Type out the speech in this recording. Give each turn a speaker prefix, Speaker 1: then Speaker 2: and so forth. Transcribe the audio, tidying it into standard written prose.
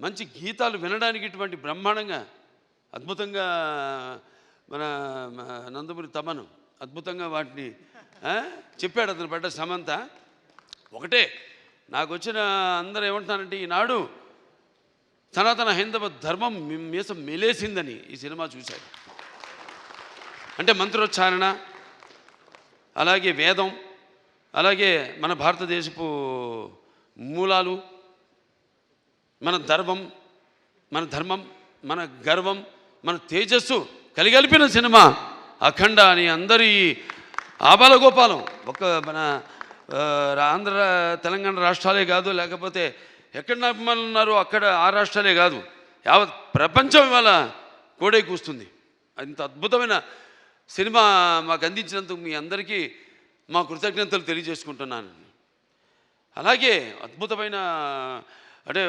Speaker 1: మంచి గీతాలు వినడానికి ఇటువంటి బ్రహ్మాండంగా అద్భుతంగా మన నందమూరి తమను అద్భుతంగా వాటిని చెప్పాడు. అతను పడ్డ సమంత ఒకటే. నాకు వచ్చిన అందరూ ఏమంటున్నారంటే, ఈనాడు సనాతన హైందవ ధర్మం మీసం మెలేసిందని ఈ సినిమా చూశాడు. అంటే మంత్రోచ్చారణ, అలాగే వేదం, అలాగే మన భారతదేశపు మూలాలు, మన ధర్మం, మన గర్వం, మన తేజస్సు కలిగలిపిన సినిమా అఖండ అని అందరి ఆబాలగోపాలం. ఒక మన ఆంధ్ర తెలంగాణ రాష్ట్రాలే కాదు, లేకపోతే ఎక్కడ అభిమానులు ఉన్నారో అక్కడ ఆ రాష్ట్రాలే కాదు, యావత్ ప్రపంచం ఇవాళ కోడై కూస్తుంది. అంత అద్భుతమైన సినిమా మాకు అందించినందుకు మీ అందరికీ మా కృతజ్ఞతలు తెలియజేసుకుంటున్నాను. అలాగే అద్భుతమైన అంటే